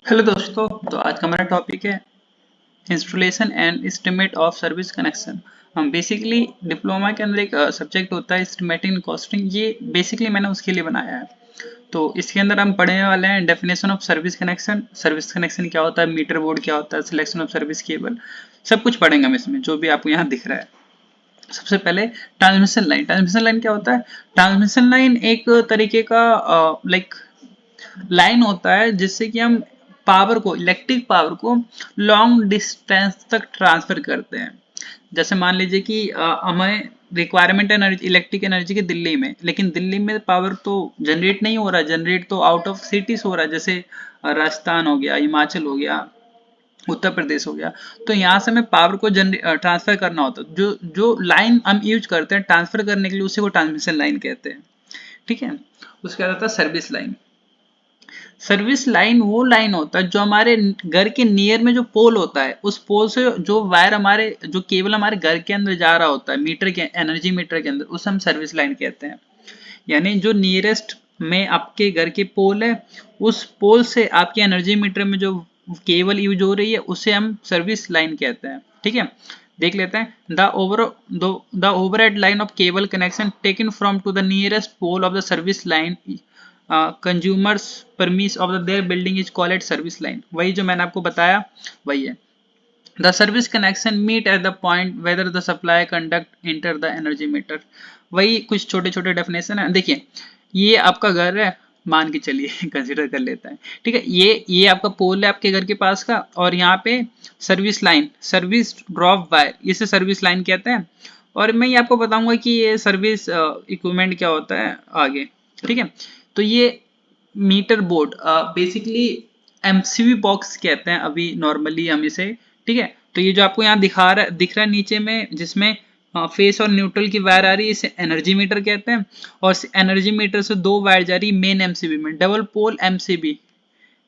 Hello दोस्तों। तो आज का हमारा टॉपिक है installation and estimate of service connection. हम बेसिकली डिप्लोमा के अंदर एक सब्जेक्ट होता है एस्टिमेटिंग एंड कॉस्टिंग। ये बेसिकली मैंने उसके लिए बनाया है। तो इसके अंदर हम पढ़ने वाले हैं definition of service connection, service connection क्या होता है, मीटर बोर्ड क्या होता है, सिलेक्शन ऑफ सर्विस केबल, सब कुछ पढ़ेंगे हम इसमें जो भी आपको यहाँ दिख रहा है। सबसे पहले ट्रांसमिशन लाइन। ट्रांसमिशन लाइन क्या होता है? ट्रांसमिशन लाइन एक तरीके का लाइक लाइन होता है जिससे कि हम पावर को, इलेक्ट्रिक पावर को लॉन्ग डिस्टेंस तक ट्रांसफर करते हैं। जैसे मान लीजिए कि हमें रिक्वायरमेंट एनर्जी, इलेक्ट्रिक एनर्जी की दिल्ली में, लेकिन दिल्ली में पावर तो जनरेट नहीं हो रहा, जनरेट तो आउट ऑफ सिटीज हो रहा है, जैसे राजस्थान हो गया, हिमाचल हो गया, उत्तर प्रदेश हो गया। तो यहाँ से हमें पावर को ट्रांसफर करना होता है। जो जो लाइन हम यूज करते हैं ट्रांसफर करने के लिए, उसी को ट्रांसमिशन लाइन कहते हैं। ठीक है। उसके बाद आता है सर्विस लाइन। सर्विस लाइन वो लाइन होता है जो हमारे घर के नियर में जो पोल होता है, उस पोल से जो वायर, हमारे जो केबल हमारे घर के अंदर जा रहा होता है, मीटर के, एनर्जी मीटर के अंदर, उसे हम सर्विस लाइन कहते हैं। यानी जो नियरेस्ट में आपके घर के पोल है, उस पोल से आपके एनर्जी मीटर में जो केबल यूज हो रही है, उसे हम सर्विस लाइन कहते हैं। ठीक है। देख लेते हैं। The overhead line of cable connection taken from to the nearest pole of the service line consumers premises of the their building is called service line. वही जो मैंने आपको बताया वही है। The service connection meet at the point whether the supply conduct enter the energy meter. वही कुछ छोटे छोटे डेफिनेशन है। देखिए, ये आपका घर है, मान के चलिए कंसिडर कर लेता है। ठीक है। ये आपका पोल है आपके घर के पास का, और यहाँ पे service line, service drop wire, इसे सर्विस लाइन कहते हैं। और मैं ये आपको बताऊंगा कि ये सर्विस इक्विपमेंट क्या होता है आगे। ठीक है। तो ये meter board basically MCB box कहते हैं अभी नॉर्मली हम इसे। ठीक है। तो ये जो आपको यहाँ दिख रहा है नीचे में, जिसमें फेस और न्यूट्रल की वायर आ रही है, इसे एनर्जी मीटर कहते हैं। और एनर्जी मीटर से दो वायर जा रही है मेन एमसीबी में, डबल पोल एमसीबी,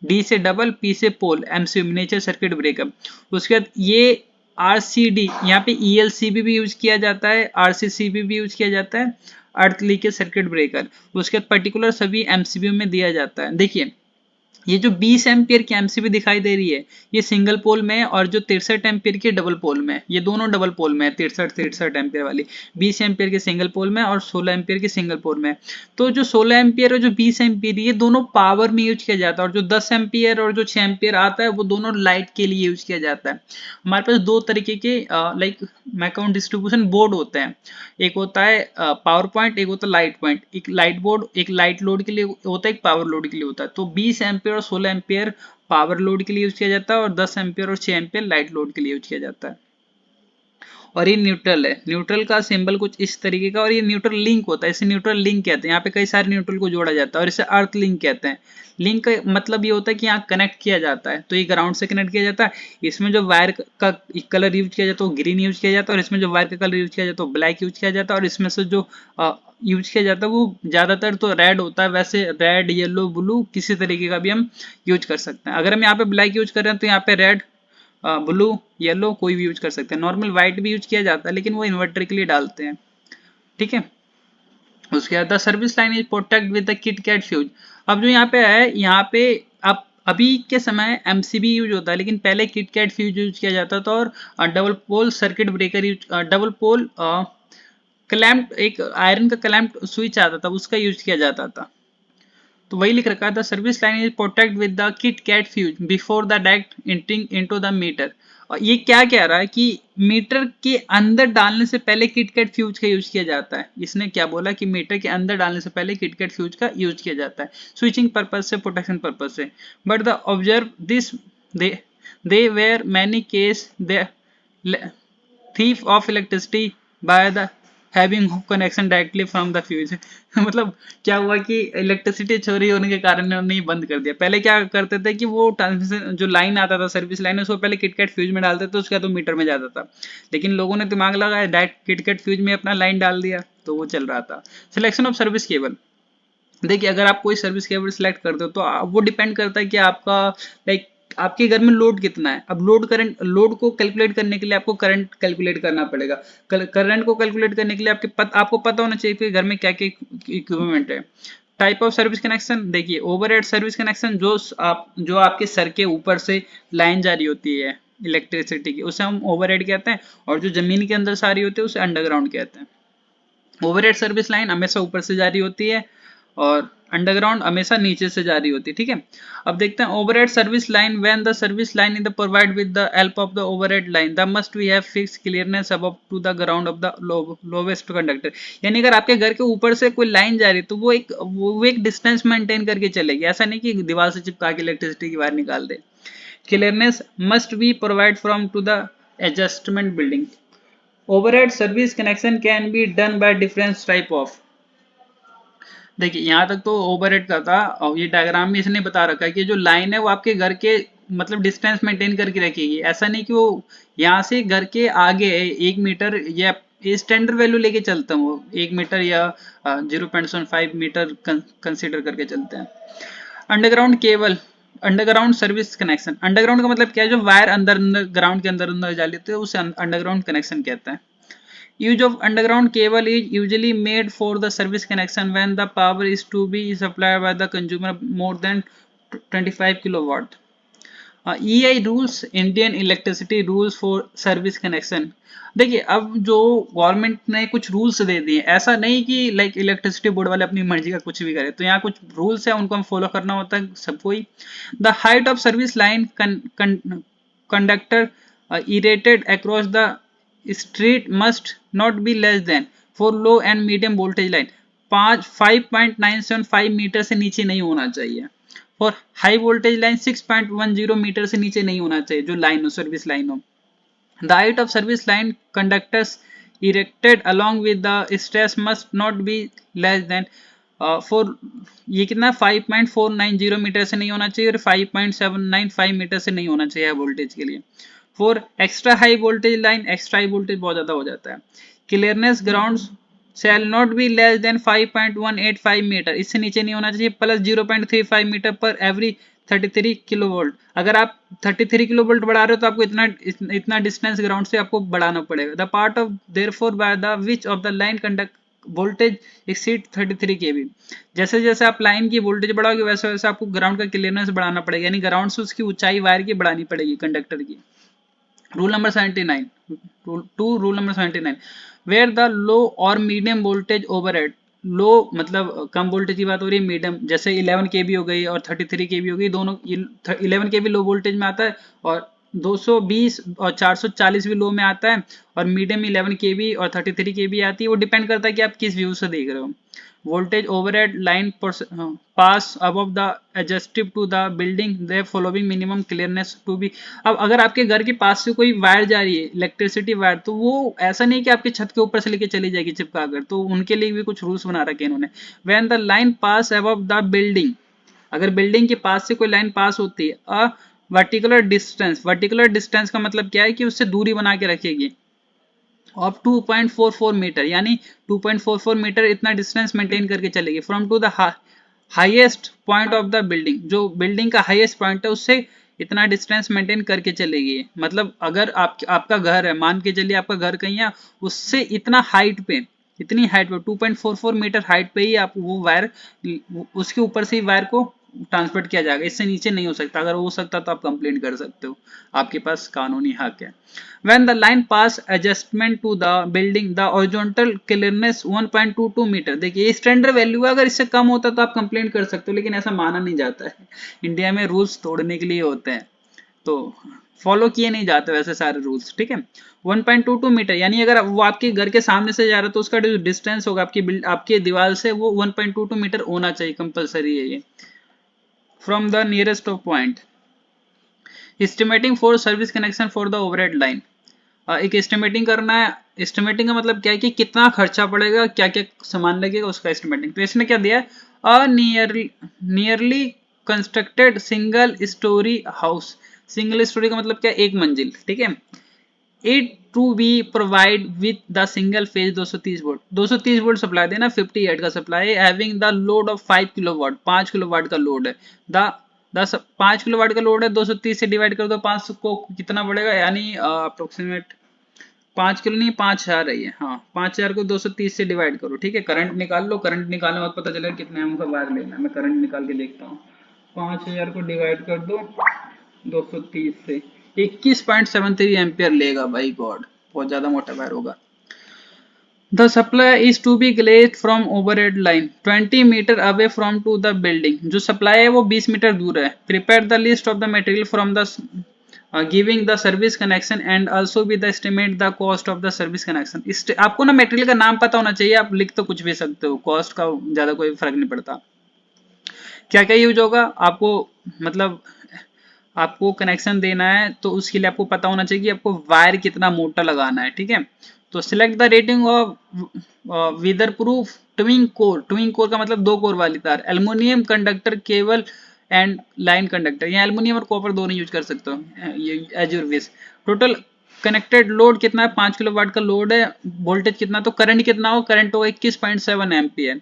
डी से डबल, पी से पोल, एमसीबी मिनिएचर सर्किट ब्रेकर। उसके बाद ये आरसीडी, यहाँ पे ईएलसीबी भी यूज किया जाता है, आरसीसीबी भी यूज किया जाता है, अर्थ लीकेज सर्किट ब्रेकर। उसके बाद पर्टिकुलर सभी एमसीबी में दिया जाता है। देखिए, ये जो 20 एम्पियर की एमसीबी दिखाई दे रही है, ये सिंगल पोल में है, और जो 63 एम्पियर की डबल पोल में है, ये दोनों डबल पोल में है। 63 एम्पियर वाली 20 एम्पियर के सिंगल पोल में और 16 एम्पियर के सिंगल पोल में। तो जो 16 एम्पियर और जो 20 एम्पियर, ये दोनों पावर में यूज किया जाता है, और जो 10 एम्पियर और जो 6 एम्पियर आता है, वो दोनों लाइट के लिए यूज किया जाता है। हमारे पास दो तरीके के लाइक मैकाउंट डिस्ट्रीब्यूशन बोर्ड होते हैं। एक होता है पावर पॉइंट, एक होता है लाइट पॉइंट। एक लाइट बोर्ड एक लाइट लोड के लिए होता है, एक पावर लोड के लिए होता है। तो 20 एम्पियर और 16 एम्पियर पावर लोड के लिए यूज किया जाता है, और 10 एम्पियर और 6 एम्पियर लाइट लोड के लिए यूज किया जाता है। और ये न्यूट्रल है। न्यूट्रल का सिंबल कुछ इस तरीके का, और ये न्यूट्रल लिंक होता है, इसे न्यूट्रल लिंक कहते हैं। यहाँ पे कई सारे न्यूट्रल को जोड़ा जाता है, और इसे अर्थ लिंक कहते हैं। लिंक का मतलब ये होता है कि यहाँ कनेक्ट किया जाता है। तो ये ग्राउंड से कनेक्ट किया जाता है। इसमें जो वायर का कलर यूज किया जाता है वो ग्रीन यूज किया जाता है, और इसमें जो वायर का कलर यूज किया जाता है वो ब्लैक यूज किया जाता है। और इसमें से जो यूज किया जाता है वो ज्यादातर तो रेड होता है। वैसे रेड, येलो, ब्लू किसी तरीके का भी हम यूज कर सकते हैं। अगर हम यहाँ पे ब्लैक यूज कर रहे हैं तो यहाँ पे रेड, ब्लू, येलो कोई भी यूज कर सकते हैं। नॉर्मल व्हाइट भी यूज किया जाता है, लेकिन वो इन्वर्टर के लिए डालते हैं। ठीक है। उसके बाद the service line is protect with the kit kat fuse. अब जो यहाँ पे है, यहाँ पे अब अभी के समय एमसीबी यूज होता है, लेकिन पहले किट कैट फ्यूज यूज किया जाता था। और double pole circuit breaker use, double pole clamp, एक आयरन का क्लैम्प स्विच आता था, उसका यूज किया जाता था। तो वही लिख रखा था, service line is protect with the kit kat fuse before the direct entering into the meter. और ये क्या कह रहा है कि मीटर के अंदर डालने से पहले किट कैट फ्यूज का यूज किया जाता है। इसने क्या बोला कि मीटर के अंदर डालने से पहले किट कैट फ्यूज का यूज किया जाता है, स्विचिंग पर्पज से, प्रोटेक्शन पर्पज से। But the observe this, they were many case they thief of electricity by the having connection directly from the fuse। मतलब क्या हुआ कि इलेक्ट्रिसिटी चोरी होने के कारण उन्होंने ही बंद कर दिया। पहले क्या करते थे कि वो ट्रांसमिशन जो लाइन आता था, सर्विस लाइन, उसको पहले किटकैट फ्यूज में डालते थे, उसके बाद तो मीटर में जाता था। लेकिन लोगों ने दिमाग लगाया, डायरेक्ट किटकैट फ्यूज में अपना लाइन डाल दिया, तो वो चल रहा था। Selection of service cable. देखिए, अगर आप कोई सर्विस केबल सिलेक्ट करते हो तो वो डिपेंड करता है कि आपका लाइक आपके घर में लोड कितना है। अब लोड को कैलकुलेट करने के लिए आपको करंट कैलकुलेट करना पड़ेगा। करंट को कैलकुलेट करने के लिए आपको पता होना चाहिए कि घर में क्या क्या इक्विपमेंट है। टाइप ऑफ सर्विस कनेक्शन देखिए, ओवरहेड सर्विस कनेक्शन जो आपके सर के ऊपर से लाइन जारी होती है इलेक्ट्रिसिटी की, उसे हम ओवरहेड कहते हैं, और जो जमीन के अंदर सारी होती है उसे अंडरग्राउंड कहते हैं। ओवरहेड सर्विस लाइन हमेशा ऊपर से जारी होती है और अंडरग्राउंड हमेशा नीचे से जारी होती है, ठीक है। अब देखते हैं overhead service line, when the service line is provide with the help of the overhead line the must we have fix clearance above to the ground of the lowest conductor. यानी अगर आपके घर के ऊपर से कोई लाइन जा रही है तो वो एक डिस्टेंस मेंटेन करके चलेगी, ऐसा नहीं कि दीवार से चिपका के इलेक्ट्रिसिटी की वायर निकाल दे। Clearance must be provide from to the adjustment building. Overhead service connection can be done by different type of. देखिए यहाँ तक तो ओवरहेड का था, और ये डायग्राम में इसने बता रखा है कि जो लाइन है वो आपके घर के मतलब डिस्टेंस मेंटेन करके रखेगी, ऐसा नहीं कि वो यहाँ से घर के आगे 1 मीटर या स्टैंडर्ड वैल्यू लेके चलता हूँ, 1 मीटर या 0.75 मीटर कंसिडर करके चलते हैं। Underground cable, underground service connection, underground का मतलब क्या है, जो वायर अंदर अंदर ग्राउंड के अंदर अंदर जा लेते हैं उसे अंडरग्राउंड कनेक्शन कहते हैं। Use of underground cable is usually made for the service connection when the power is to be supplied by the consumer more than 25 kilowatt. EI rules, Indian electricity rules for service connection. देखिए अब जो government ने कुछ rules दे दिए, ऐसा नहीं कि like electricity board वाले अपनी मर्जी का कुछ भी करे, तो यहाँ कुछ रूल्स है उनको हम फॉलो करना होता है सबको ही। The height of service line conductor erected across the street must not be less than for low and medium voltage line 5.975 metre से नीचे नहीं होना चाहिए। For high voltage line 6.10 metre से नीचे नहीं होना चाहिए जो लाइन हो, सर्विस लाइन हो। The height of service line conductors erected along with the street must not be less than for ये कितना 5.490 मीटर से नहीं होना चाहिए और 5.795 मीटर से नहीं होना चाहिए वोल्टेज के लिए। For extra high voltage line, extra high voltage बहुत ज्यादा हो जाता है। Clearance ground shall not be less than 5.185 meter, इससे नीचे नहीं होना चाहिए, प्लस 0.35 मीटर पर एवरी 33 किलो वोल्ट। अगर आप 33 किलो वोल्ट बढ़ा रहे हो तो आपको इतना डिस्टेंस ग्राउंड से आपको बढ़ाना पड़ेगा। The part of therefore by the which of the line conduct voltage exceed 33 केवी। जैसे जैसे आप लाइन की वोल्टेज बढ़ाओगे वैसे वैसे आपको ग्राउंड का क्लियरनेस बढ़ाना पड़ेगा, यानी ग्राउंड से उसकी ऊंचाई वायर की बढ़ानी पड़ेगी कंडक्टर की। Rule number 79, rule number 79, where the low और मीडियम वोल्टेज ओवरहेड, लो मतलब कम वोल्टेज की बात हो रही है, मीडियम जैसे 11 केवी हो गई और 33 केवी हो गई, दोनों 11 केवी लो वोल्टेज में आता है और 220 और 440 भी लो में आता है, और मीडियम 11 केवी और 33 केवी आती है। वो डिपेंड करता है कि आप किस व्यू से देख रहे हो। voltage overhead line pass above the adjustive to the building the following minimum clearness to be। अब अगर आपके घर के पास से कोई वायर जा रही है इलेक्ट्रिसिटी वायर, तो वो ऐसा नहीं कि आपके छत के ऊपर से लेके चली जाएगी चिपका कर, तो उनके लिए भी कुछ रूल्स बना रखे इन्होंने। when the line pass above the building, अगर बिल्डिंग के पास से कोई लाइन पास होती है, अ वर्टिकुलर डिस्टेंस, वर्टिकुलर डिस्टेंस का मतलब क्या है कि उससे दूरी बना के रखेगी ऑफ 2.44 मीटर, यानी 2.44 मीटर इतना डिस्टेंस मेंटेन करके चलेगी from to the highest point of the building, जो बिल्डिंग का हाईएस्ट पॉइंट है उससे इतना डिस्टेंस मेंटेन करके चलेगी। मतलब अगर आपका घर है, मान के चलिए आपका घर कहीं है, उससे इतना हाइट पे, इतनी हाइट पे 2.44 मीटर हाइट पे ही आप वो वायर, उसके ऊपर से ही वायर को ट्रांसमिट किया जाएगा, इससे नीचे नहीं हो सकता। अगर हो सकता तो आप कंप्लेंट कर सकते हो, आपके पास कानूनी हक है। When the line pass adjustment to the building, the horizontal clearness 1.22 metre, देखिए स्टैंडर्ड वैल्यू है, अगर इससे कम होता तो आप कंप्लेंट कर सकते हो, लेकिन ऐसा माना नहीं जाता है। इंडिया में रूल्स तोड़ने के लिए होते हैं, तो फॉलो किए नहीं जाते वैसे सारे रूल्स, ठीक है। 1.22 मीटर, यानी अगर वो आपके घर के सामने से जा रहा है तो उसका जो डिस्टेंस होगा आपके दीवार से वो 1.22 मीटर होना चाहिए, कंपलसरी है ये। From the nearest of point, estimating for service connection for the overhead line, एक एस्टिमेटिंग करना है। एस्टिमेटिंग का मतलब क्या है कि कितना खर्चा पड़ेगा, क्या क्या सामान लगेगा, उसका एस्टिमेटिंग। तो इसने क्या दिया है, a nearly constructed single storey house, single storey का मतलब क्या, एक मंजिल, ठीक है। It to be provide with the single phase 230 volt, 230 volt supply देना, 58 का supply, having the load of 5 kilowatt, 5 kilowatt का लोड है। द 5 किलोवाट का लोड है, 230 से डिवाइड कर दो 5 को कितना पड़ेगा, यानी अप्रोक्सीमेट 5 किलो नहीं 5000 है ये, हाँ 5000 को 230 से डिवाइड करो, ठीक है। करंट निकाल लो, करंट निकालने के बाद पता चलेगा कितने एम का वायर लेना है। मैं करंट निकाल के देखता हूँ। 5000 को डिवाइड कर दो 230 से, 21.73 एम्पियर लेगा। भाई गॉड, बहुत ज्यादा मोटा वायर होगा। The supply is to be glazed from overhead line 20 meter away from to the building। जो सप्लाई है वो 20 मीटर दूर है। Prepare the list of the material from the giving the service connection and also be the estimate the cost of the service connection। आपको ना material का नाम पता होना चाहिए, आप लिख तो कुछ भी सकते हो, कॉस्ट का ज्यादा कोई फर्क नहीं पड़ता। क्या क्या यूज होगा आपको, मतलब आपको कनेक्शन देना है तो उसके लिए आपको पता होना चाहिए कि आपको वायर कितना मोटा लगाना है, ठीक है। तो select the rating of weather proof twin core. Twin core का मतलब 2 कोर वाली तार। Aluminium conductor cable and line conductor, यहाँ एल्युमिनियम और कॉपर दोनों यूज कर सकते हो, as your wish. Total connected load कितना है, 5 किलो वाट का लोड है। वोल्टेज कितना, तो करंट कितना हो, करंट होगा 21.7 एम्पियर।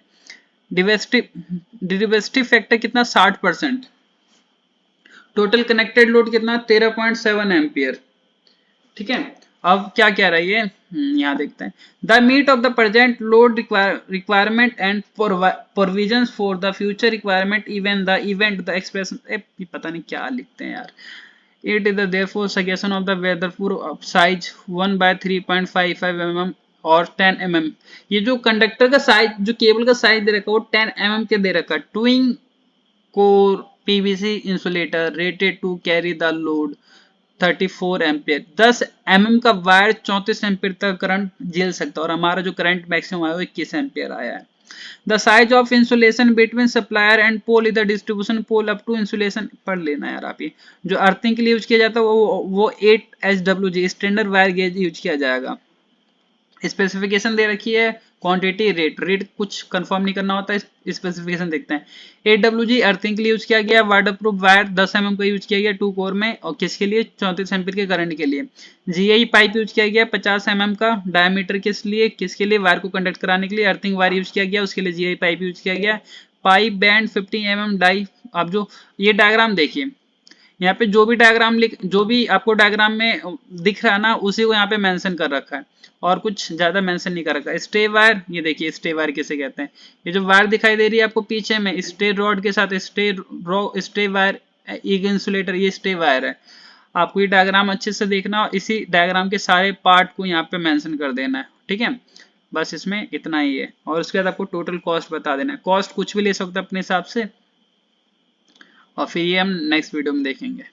डिरिवेस्टिव फैक्टर कितना, 60%। टोटल कनेक्टेड लोड कितना, 13.7 एम्पियर, ठीक है। अब क्या कह रहा है ये, यहाँ देखते हैं। The meet of the present load requirement and provision for the future requirement even the event the expression, पता नहीं क्या लिखते हैं यार। It is the therefore suggestion of the weatherproof size 1/3.55 mm और 10 mm। ये जो कंडक्टर का साइज, जो केबल का साइज दे रखा है वो 10 mm के दे रखा है। Twin core PVC insulator rated to carry the load 34 ampere. 10 mm का वायर 34 एम्पियर तक करंट झेल सकता है, और हमारा जो करंट मैक्सिमम आया वो 21 एम्पियर आया है। The size of insulation between supplier and pole is the distribution pole up to insulation. पढ़ लेना यार आप, ये जो अर्थिंग के लिए यूज किया जाता है वो 8 SWG standard wire gauge use किया जाएगा। स्पेसिफिकेशन दे रखी है, क्वांटिटी, रेट कुछ कंफर्म नहीं करना होता है। स्पेसिफिकेशन देखते हैं। 8WG अर्थिंग के लिए यूज किया गया। वाटरप्रूफ वायर 10 mm का यूज किया गया 2 कोर में, और किसके लिए, 34 एम्पीयर के करंट के लिए। GI पाइप यूज किया गया 50 mm का डायमीटर, किसके लिए वायर को कंडक्ट कराने के लिए। अर्थिंग वायर यूज किया गया, उसके लिए GI पाइप यूज किया गया। Pipe bend 50 mm die. आप जो ये डायग्राम देखिए, यहाँ पे जो भी आपको डायग्राम में दिख रहा है ना, उसी को यहाँ पे मेंशन कर रखा है, और कुछ ज्यादा मेंशन नहीं कर रखा है। स्टे वायर, ये देखिए स्टे वायर किसे कहते हैं। ये जो वायर दिखाई दे रही है आपको पीछे में, स्टे रॉड के साथ स्टे वायर, एक इंसुलेटर, ये स्टे वायर है। आपको ये डायग्राम अच्छे से देखना, और इसी डायग्राम के सारे पार्ट को यहाँ पे मेंशन कर देना है, ठीक है। बस इसमें इतना ही है, और उसके बाद आपको टोटल कॉस्ट बता देना है। कॉस्ट कुछ भी ले सकते हैं अपने हिसाब से, और फिर ये हम नेक्स्ट वीडियो में देखेंगे।